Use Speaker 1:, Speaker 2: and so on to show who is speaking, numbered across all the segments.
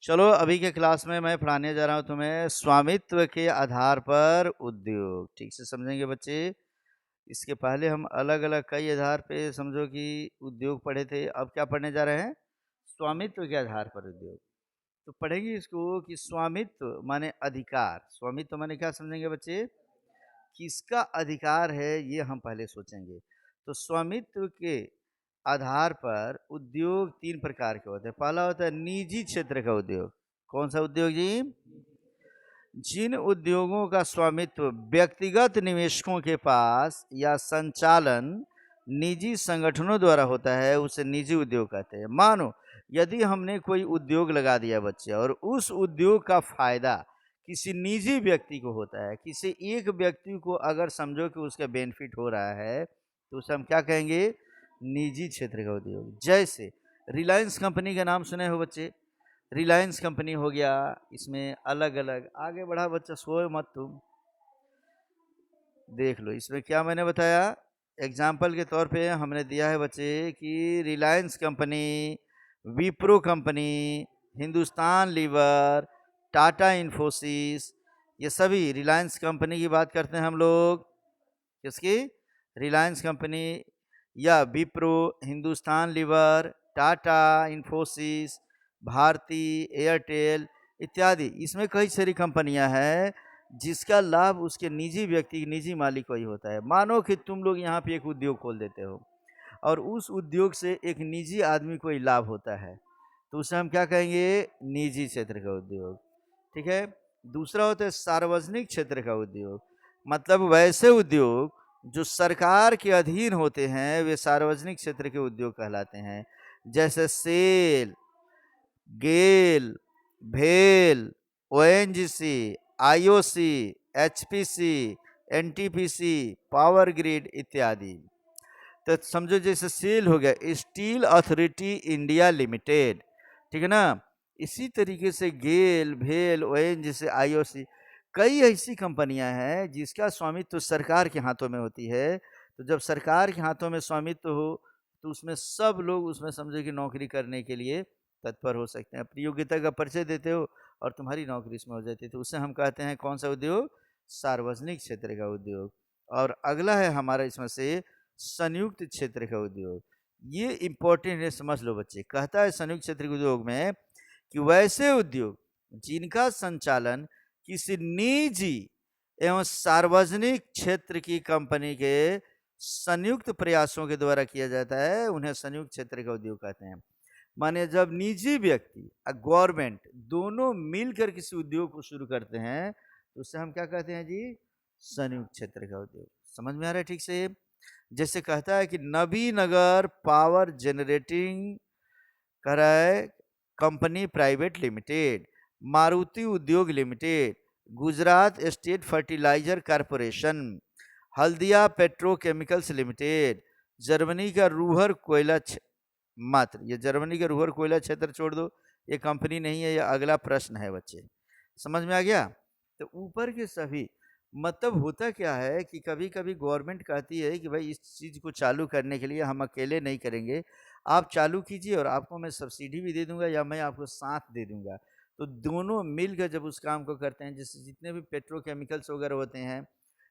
Speaker 1: चलो अभी के क्लास में मैं पढ़ाने जा रहा हूँ तुम्हें स्वामित्व के आधार पर उद्योग। ठीक से समझेंगे बच्चे। इसके पहले हम अलग अलग कई आधार पे समझो कि उद्योग पढ़े थे। अब क्या पढ़ने जा रहे हैं? स्वामित्व के आधार पर उद्योग। तो पढ़ेंगे इसको कि स्वामित्व माने अधिकार। स्वामित्व माने क्या समझेंगे बच्चे? किसका अधिकार है, ये हम पहले सोचेंगे। तो स्वामित्व के आधार पर उद्योग तीन प्रकार के होते हैं। पहला होता है निजी क्षेत्र का उद्योग। कौन सा उद्योग जी? जिन उद्योगों का स्वामित्व व्यक्तिगत निवेशकों के पास या संचालन निजी संगठनों द्वारा होता है, उसे निजी उद्योग कहते हैं। मानो यदि हमने कोई उद्योग लगा दिया बच्चे, और उस उद्योग का फायदा किसी निजी व्यक्ति को होता है, किसी एक व्यक्ति को अगर समझो कि उसका बेनिफिट हो रहा है, तो उसे हम क्या कहेंगे? निजी क्षेत्र का उद्योग। जैसे रिलायंस कंपनी का नाम सुने हो बच्चे? रिलायंस कंपनी हो गया, इसमें अलग अलग आगे बढ़ा बच्चा, सोए मत तुम, देख लो इसमें क्या मैंने बताया। एग्जाम्पल के तौर पे हमने दिया है बच्चे कि रिलायंस कंपनी, विप्रो कंपनी, हिंदुस्तान लीवर, टाटा इन्फोसिस, ये सभी रिलायंस कंपनी की बात करते हैं हम लोग। किसकी? रिलायंस कंपनी या विप्रो, हिंदुस्तान लीवर, टाटा इन्फोसिस, भारती एयरटेल इत्यादि। इसमें कई सारी कंपनियां हैं जिसका लाभ उसके निजी व्यक्ति, निजी मालिक को ही होता है। मानो कि तुम लोग यहाँ पे एक उद्योग खोल देते हो और उस उद्योग से एक निजी आदमी को ही लाभ होता है, तो उसे हम क्या कहेंगे? निजी क्षेत्र का उद्योग। ठीक है। दूसरा होता है सार्वजनिक क्षेत्र का उद्योग। मतलब वैसे उद्योग जो सरकार के अधीन होते हैं, वे सार्वजनिक क्षेत्र के उद्योग कहलाते हैं। जैसे सेल, गेल, भेल, ONGC, IOC, HPC, NTPC, power grid इत्यादि। तो समझो जैसे सेल हो गया, स्टील अथॉरिटी इंडिया लिमिटेड, ठीक है ना। इसी तरीके से गेल, भेल, ओएनजीसी, आईओसी, कई ऐसी कंपनियां हैं जिसका स्वामित्व सरकार के हाथों में होती है। तो जब सरकार के हाथों में स्वामित्व हो, तो उसमें सब लोग उसमें समझो कि नौकरी करने के लिए तत्पर हो सकते हैं। अपनी योग्यता का परिचय देते हो और तुम्हारी नौकरी इसमें हो जाती है, तो उसे हम कहते हैं कौन सा उद्योग? सार्वजनिक क्षेत्र का उद्योग। और अगला है हमारा इसमें से संयुक्त क्षेत्र का उद्योग। ये इंपॉर्टेंट है, समझ लो बच्चे। कहता है संयुक्त क्षेत्र के उद्योग में कि वैसे उद्योग जिनका संचालन किसी निजी एवं सार्वजनिक क्षेत्र की कंपनी के संयुक्त प्रयासों के द्वारा किया जाता है, उन्हें संयुक्त क्षेत्र का उद्योग कहते हैं। माने जब निजी व्यक्ति और गवर्नमेंट दोनों मिलकर किसी उद्योग को शुरू करते हैं, तो उसे हम क्या कहते हैं जी? संयुक्त क्षेत्र का उद्योग। समझ में आ रहा है ठीक से? जैसे कहता है कि नबीनगर पावर जनरेटिंग कराए company private limited, Maruti Udyog limited, Gujarat state fertilizer corporation, Haldia petrochemicals limited, Germany का रूहर कोयला मात्र। ये जर्मनी का रूहर कोयला क्षेत्र छोड़ दो, ये कंपनी नहीं है। ये अगला प्रश्न है बच्चे, समझ में आ गया? तो ऊपर के सभी मतलब होता क्या है कि कभी कभी गवर्नमेंट कहती है कि भाई इस चीज़ को चालू करने के लिए हम अकेले नहीं करेंगे, आप चालू कीजिए और आपको मैं सब्सिडी भी दे दूंगा या मैं आपको साथ दे दूंगा। तो दोनों मिलकर जब उस काम को करते हैं, जैसे जितने भी पेट्रोकेमिकल्स वगैरह होते हैं,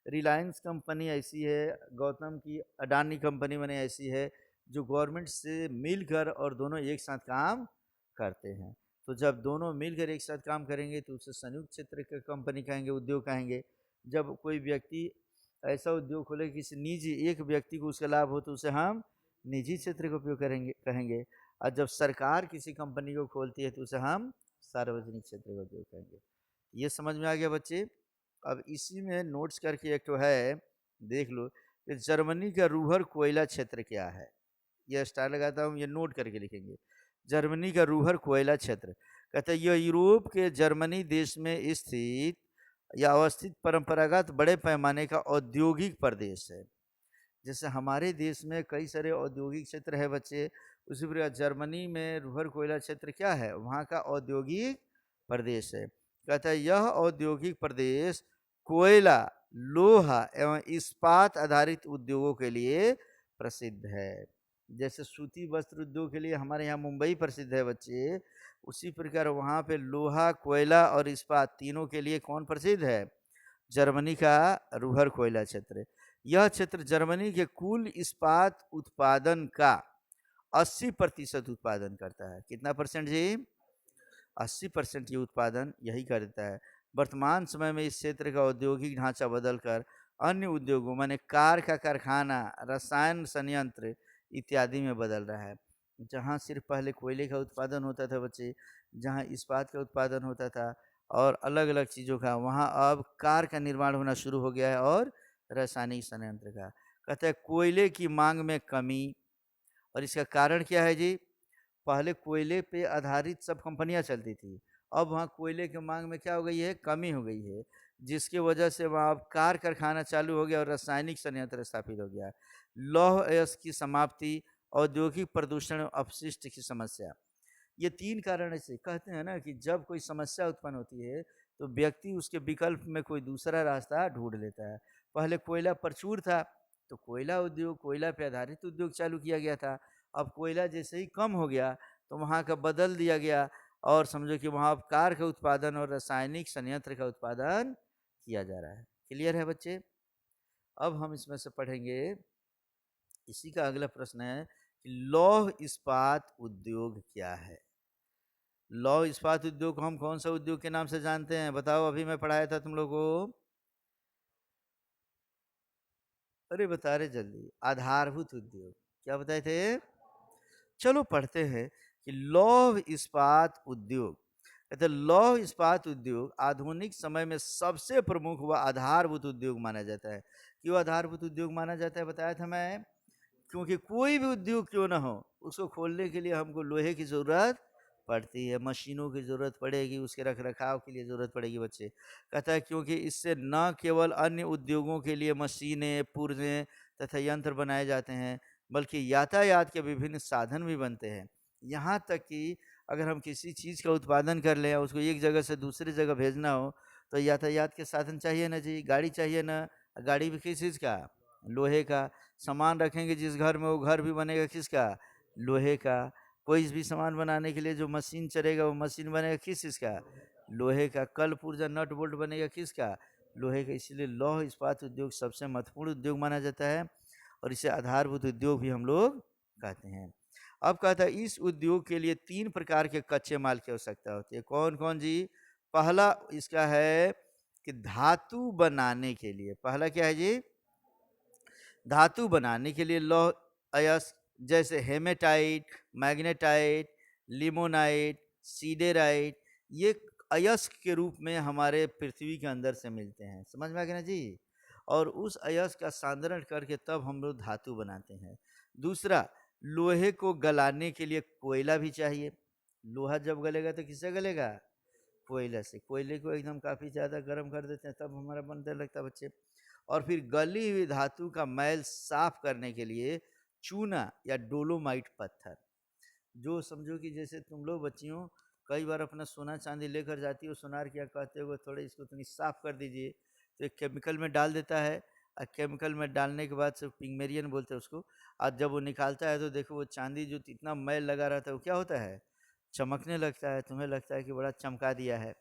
Speaker 1: रिलायंस कंपनी ऐसी है, गौतम की अडानी कंपनी मैंने ऐसी है, जो गवर्नमेंट से मिलकर और दोनों एक साथ काम करते हैं। तो जब दोनों मिलकर एक साथ काम करेंगे तो उसे संयुक्त क्षेत्र की कंपनी कहेंगे, उद्योग कहेंगे। जब कोई व्यक्ति ऐसा उद्योग खोले किसी निजी एक व्यक्ति को उसका लाभ हो, तो उसे हम निजी क्षेत्र का उपयोग करेंगे कहेंगे। और जब सरकार किसी कंपनी को खोलती है तो उसे हम सार्वजनिक क्षेत्र का उपयोग कहेंगे। ये समझ में आ गया बच्चे? अब इसी में नोट्स करके एक तो है, देख लो कि जर्मनी का रूहर कोयला क्षेत्र क्या है। यह स्टार लगाता हूँ, ये नोट करके लिखेंगे। जर्मनी का रूहर कोयला क्षेत्र, कहते हैं यह यूरोप के जर्मनी देश में स्थित या अवस्थित परंपरागत बड़े पैमाने का औद्योगिक प्रदेश है। जैसे हमारे देश में कई सारे औद्योगिक क्षेत्र है बच्चे, उसी प्रकार जर्मनी में रूहर कोयला क्षेत्र क्या है? वहाँ का औद्योगिक प्रदेश है। कहता है यह औद्योगिक प्रदेश कोयला, लोहा एवं इस्पात आधारित उद्योगों के लिए प्रसिद्ध है। जैसे सूती वस्त्र उद्योग के लिए हमारे यहाँ मुंबई प्रसिद्ध है बच्चे, उसी प्रकार वहाँ पे लोहा, कोयला और इस्पात तीनों के लिए कौन प्रसिद्ध है? जर्मनी का रूहर कोयला क्षेत्र। यह क्षेत्र जर्मनी के कुल इस्पात उत्पादन का 80% उत्पादन करता है। कितना परसेंट जी? 80% ये उत्पादन यही करता है। वर्तमान समय में इस क्षेत्र का औद्योगिक ढांचा बदलकर अन्य उद्योगों माने कार का कारखाना, रसायन संयंत्र इत्यादि में बदल रहा है। जहाँ सिर्फ पहले कोयले का उत्पादन होता था बच्चे, जहाँ इस्पात का उत्पादन होता था और अलग-अलग चीज़ों का, वहाँ अब कार का निर्माण होना शुरू हो गया है और रासायनिक संयंत्र का। कहते हैं कोयले की मांग में कमी, और इसका कारण क्या है जी? पहले कोयले पे आधारित सब कंपनियां चलती थी, अब वहाँ कोयले की मांग में क्या हो गई है? कमी हो गई है, जिसकी वजह से वहाँ अब कार कारखाना चालू हो गया और रासायनिक संयंत्र स्थापित हो गया। लौह अयस्क की समाप्ति, औद्योगिक प्रदूषण, अपशिष्ट की समस्या, ये तीन कारण ऐसे कहते हैं ना कि जब कोई समस्या उत्पन्न होती है तो व्यक्ति उसके विकल्प में कोई दूसरा रास्ता ढूंढ लेता है। पहले कोयला प्रचुर था तो कोयला उद्योग, कोयला पे आधारित उद्योग चालू किया गया था। अब कोयला जैसे ही कम हो गया तो वहाँ का बदल दिया गया और समझो कि वहाँ अब कार का उत्पादन और रासायनिक संयंत्र का उत्पादन किया जा रहा है। क्लियर है बच्चे? अब हम इसमें से पढ़ेंगे, इसी का अगला प्रश्न है कि लौह इस्पात उद्योग क्या है? लौह इस्पात उद्योग को हम कौन सा उद्योग के नाम से जानते हैं? बताओ, अभी मैं पढ़ाया था तुम लोगों को। अरे बता रहे जल्दी। आधारभूत उद्योग। क्या बताए थे? चलो पढ़ते हैं कि लौह इस्पात उद्योग, कहते लौह इस्पात उद्योग आधुनिक समय में सबसे प्रमुख व आधारभूत उद्योग माना जाता है। क्यों आधारभूत उद्योग माना जाता है बताया था मैं? क्योंकि कोई भी उद्योग क्यों ना हो, उसको खोलने के लिए हमको लोहे की ज़रूरत पड़ती है, मशीनों की ज़रूरत पड़ेगी, उसके रख रखाव के लिए ज़रूरत पड़ेगी बच्चे। कहता है क्योंकि इससे न केवल अन्य उद्योगों के लिए मशीनें, पुर्जे तथा यंत्र बनाए जाते हैं, बल्कि यातायात के विभिन्न साधन भी बनते हैं। यहाँ तक कि अगर हम किसी चीज़ का उत्पादन कर लें, उसको एक जगह से दूसरी जगह भेजना हो, तो यातायात के साधन चाहिए ना जी, गाड़ी चाहिए ना। गाड़ी भी किस चीज़ का? लोहे का। सामान रखेंगे जिस घर में, वो घर भी बनेगा किसका? लोहे का। कोई भी सामान बनाने के लिए जो मशीन चलेगा, वो मशीन बनेगा किस चीज़ का? लोहे का। कल पुर्जा नट बोल्ट बनेगा किसका? लोहे का। इसलिए लौह इस्पात उद्योग सबसे महत्वपूर्ण उद्योग माना जाता है और इसे आधारभूत उद्योग भी हम लोग कहते हैं। अब कहता है इस उद्योग के लिए 3 प्रकार के कच्चे माल की आवश्यकता होती है। कौन कौन जी? पहला इसका है कि धातु बनाने के लिए, पहला क्या है जी? धातु बनाने के लिए लौह अयस्क जैसे हेमेटाइट, मैग्नेटाइट, लिमोनाइट, सीडेराइट, ये अयस्क के रूप में हमारे पृथ्वी के अंदर से मिलते हैं। समझ में आ गया ना जी? और उस अयस्क का सांद्रण करके तब हम लोग धातु बनाते हैं। दूसरा, लोहे को गलाने के लिए कोयला भी चाहिए। लोहा जब गलेगा तो किससे गलेगा? कोयला से। कोयले को एकदम काफ़ी ज़्यादा गर्म कर देते हैं तब हमारा बनने लगता है बच्चे। और फिर गली हुई धातु का मैल साफ करने के लिए चूना या डोलोमाइट पत्थर, जो समझो कि जैसे तुम लोग बच्चियों कई बार अपना सोना चांदी लेकर जाती हो, सोनार क्या कहते हो, थोड़े इसको तुम साफ कर दीजिए, तो एक केमिकल में डाल देता है और केमिकल में डालने के बाद से पिगमेरियन बोलते हैं उसको। और जब वो निकालता है तो देखो वो चांदी जो इतना मैल लगा रहता है वो क्या होता है? चमकने लगता है, तुम्हें लगता है कि बड़ा चमका दिया है।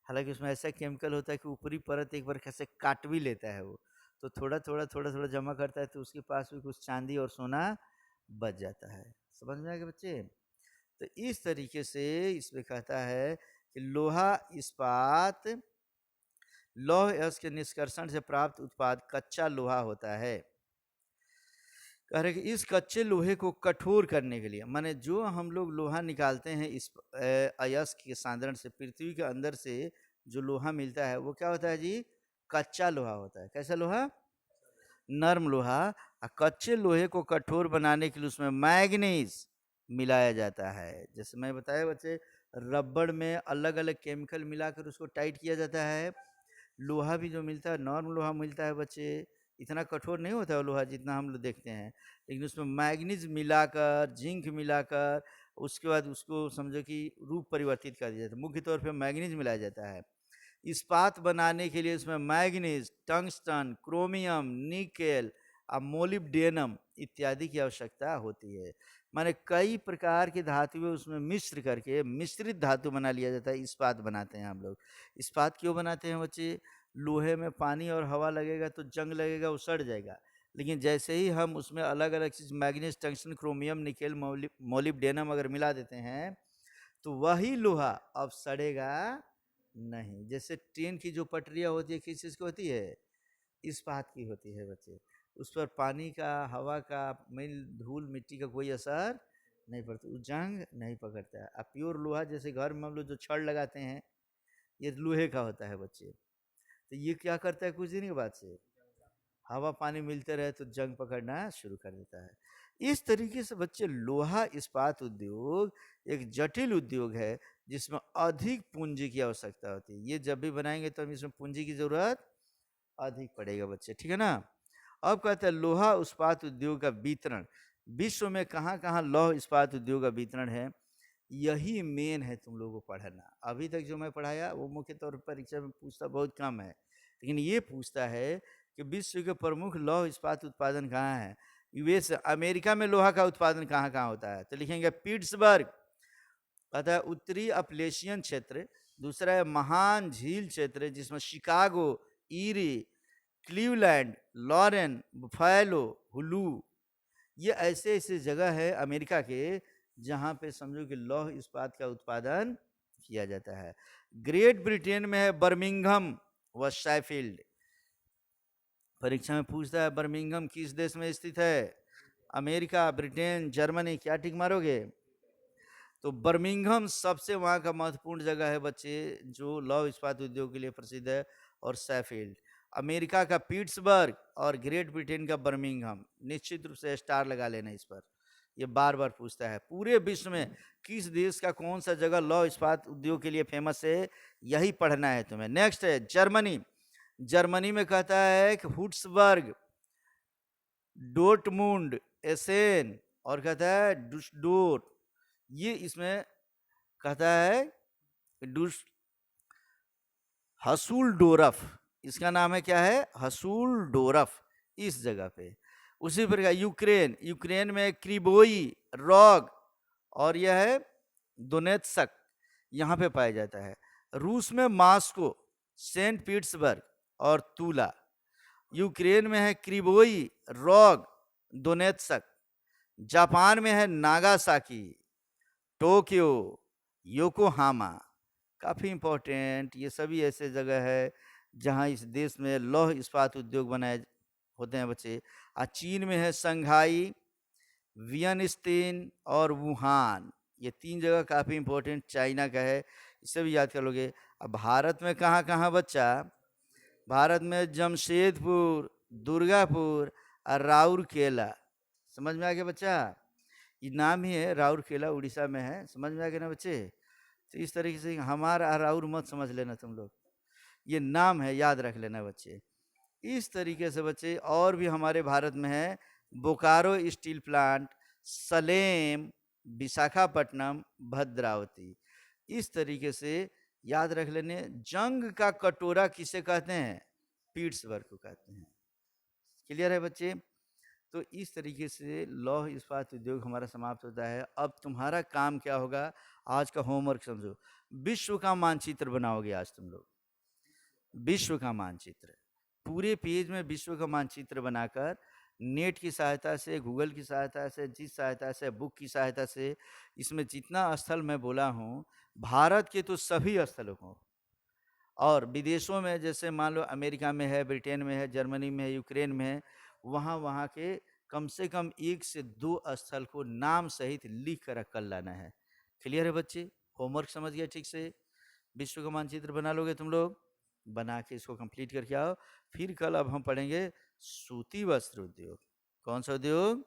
Speaker 1: हालांकि उसमें ऐसा केमिकल होता है कि ऊपरी परत एक बार कैसे काट भी लेता है वो, तो थोड़ा थोड़ा थोड़ा थोड़ा जमा करता है तो उसके पास भी कुछ चांदी और सोना बच जाता है। समझ में आ गया बच्चे? तो इस तरीके से इसमें कहता है कि लोहा इस्पात लौह अयस्क के निष्कर्षण से प्राप्त उत्पाद कच्चा लोहा होता है। कह रहे कि इस कच्चे लोहे को कठोर करने के लिए, माने जो हम लोग लोहा निकालते हैं इस अयस्क के सांद्रण से, पृथ्वी के अंदर से जो लोहा मिलता है वो क्या होता है जी? कच्चा लोहा होता है। कैसा लोहा? नर्म लोहा। कच्चे लोहे को कठोर बनाने के लिए उसमें मैग्नीज मिलाया जाता है। जैसे मैं बताया बच्चे, रबड़ में अलग अलग केमिकल मिलाकर उसको टाइट किया जाता है। लोहा भी जो मिलता है नॉर्म लोहा मिलता है बच्चे, इतना कठोर नहीं होता है लोहा जितना हम लोग देखते हैं, लेकिन उसमें मैग्नीज मिलाकर, जिंक मिलाकर, उसके बाद उसको समझो कि रूप परिवर्तित कर दिया जाता है। मुख्य तौर पे मैग्नीज मिलाया जाता है। इस्पात बनाने के लिए इसमें manganese, tungsten, chromium, nickel molybdenum इत्यादि की आवश्यकता होती है। माने कई प्रकार की धातुएं उसमें मिश्र करके मिश्रित धातु बना लिया जाता है, इस्पात बनाते हैं हम लोग। इस्पात क्यों बनाते हैं बच्चे? लोहे में पानी और हवा लगेगा तो जंग लगेगा, वो सड़ जाएगा। लेकिन जैसे ही हम उसमें अलग अलग चीज़ manganese, tungsten, chromium, nickel, molybdenum अगर मिला देते हैं तो वही लोहा अब सड़ेगा नहीं। जैसे ट्रेन की जो पटरियाँ होती है किस चीज़ की होती है? इस्पात की होती है बच्चे। उस पर पानी का, हवा का, मिल धूल मिट्टी का कोई असर नहीं पड़ता, वो जंग नहीं पकड़ता है। अब प्योर लोहा जैसे घर में हम लोग जो छड़ लगाते हैं, ये लोहे का होता है बच्चे। तो ये क्या करता है, कुछ दिन के बाद से हवा पानी मिलते रहे तो जंग पकड़ना शुरू कर देता है। इस तरीके से बच्चे लोहा इस्पात उद्योग एक जटिल उद्योग है जिसमें अधिक पूंजी की आवश्यकता होती है। ये जब भी बनाएंगे तो हम इसमें पूंजी की जरूरत अधिक पड़ेगा बच्चे, ठीक है ना। अब कहते हैं लोहा इस्पात उद्योग का वितरण। विश्व में कहाँ कहाँ लौह इस्पात उद्योग का वितरण है, यही मेन है तुम लोगों को पढ़ना। अभी तक जो मैं पढ़ाया वो मुख्य तौर पर परीक्षा में पूछता बहुत कम है, लेकिन ये पूछता है कि विश्व के प्रमुख लौह इस्पात उत्पादन कहाँ है। यूएस अमेरिका में लोहा का उत्पादन कहाँ कहाँ होता है, तो लिखेंगे पिट्सबर्ग, कहता है उत्तरी अपलेशियन क्षेत्र। दूसरा है महान झील क्षेत्र जिसमें Chicago, Erie, Cleveland, Lorain, Buffalo, हुलू, ये ऐसे ऐसे जगह है अमेरिका के जहाँ पे समझो कि लौह इस्पात का उत्पादन किया जाता है। ग्रेट ब्रिटेन में है बर्मिंघम व शैफील्ड। परीक्षा में पूछता है बर्मिंघम किस देश में स्थित है? अमेरिका, ब्रिटेन, जर्मनी, क्या टिक मारोगे? तो बर्मिंघम सबसे वहाँ का महत्वपूर्ण जगह है बच्चे जो लौह इस्पात उद्योग के लिए प्रसिद्ध है, और शैफील्ड। अमेरिका का पिट्सबर्ग और ग्रेट ब्रिटेन का बर्मिंघम, निश्चित रूप से स्टार लगा लेना इस पर, ये बार बार पूछता है। पूरे विश्व में किस देश का कौन सा जगह लौह इस्पात उद्योग के लिए फेमस है, यही पढ़ना है तुम्हें। नेक्स्ट है जर्मनी। जर्मनी में कहता है कि हुट्सबर्ग, डोर्टमुंड, एसेन, और कहता है डुसडोर्फ। ये इसमें कहता है डुस हसूलडोरफ, इसका नाम है क्या है? हसूलडोरफ, इस जगह पे। उसी प्रकार यूक्रेन, यूक्रेन में क्रिबोई रॉग, और यह है दोनेत्स्क, यहाँ पे पाया जाता है। रूस में मास्को, सेंट पीटर्सबर्ग और तुला। यूक्रेन में है क्रिबोई रॉग, दोनेत्स्क। जापान में है नागासाकी, टोक्यो, योकोहामा। काफ़ी इम्पोर्टेंट, ये सभी ऐसे जगह है जहाँ इस देश में लौह इस्पात उद्योग बनाए होते हैं बच्चे। चीन में है संघाई, वियनस्टीन और वुहान। ये तीन जगह काफ़ी इम्पोर्टेंट चाइना का है, इसे भी याद कर लोगे। अब भारत में कहाँ कहाँ बच्चा? भारत में जमशेदपुर, दुर्गापुर और राउरकेला। समझ में आ गया बच्चा? ये नाम ही है, राउरकेला उड़ीसा में है। समझ में आ गया ना बच्चे? तो इस तरीके से हमारा राउर मत समझ लेना तुम लोग, ये नाम है, याद रख लेना बच्चे। इस तरीके से बच्चे और भी हमारे भारत में है, बोकारो स्टील प्लांट, सलेम, विशाखापट्टनम, भद्रावती। इस तरीके से याद रख लेने। जंग का कटोरा किसे कहते हैं? पिट्सबर्ग को कहते हैं। क्लियर है बच्चे? तो इस तरीके से लौह इस्पात उद्योग हमारा समाप्त होता है। अब तुम्हारा काम क्या होगा, आज का होमवर्क समझो। विश्व का मानचित्र बनाओगे आज तुम लोग। विश्व का मानचित्र, पूरे पेज में विश्व का मानचित्र बनाकर नेट की सहायता से, गूगल की सहायता से, जिस सहायता से, बुक की सहायता से, इसमें जितना स्थल मैं बोला हूँ, भारत के तो सभी स्थलों को, और विदेशों में जैसे मान लो अमेरिका में है, ब्रिटेन में है, जर्मनी में है, यूक्रेन में है, वहाँ वहाँ के कम से कम 1 से 2 स्थल को नाम सहित लिख कर रख कर लाना है। क्लियर है बच्चे? होमवर्क समझ गए ठीक से? विश्व का मानचित्र बना लोगे तुम लोग, बना के इसको कंप्लीट करके आओ। फिर कल अब हम पढ़ेंगे सूती वस्त्र उद्योग। कौन सा उद्योग?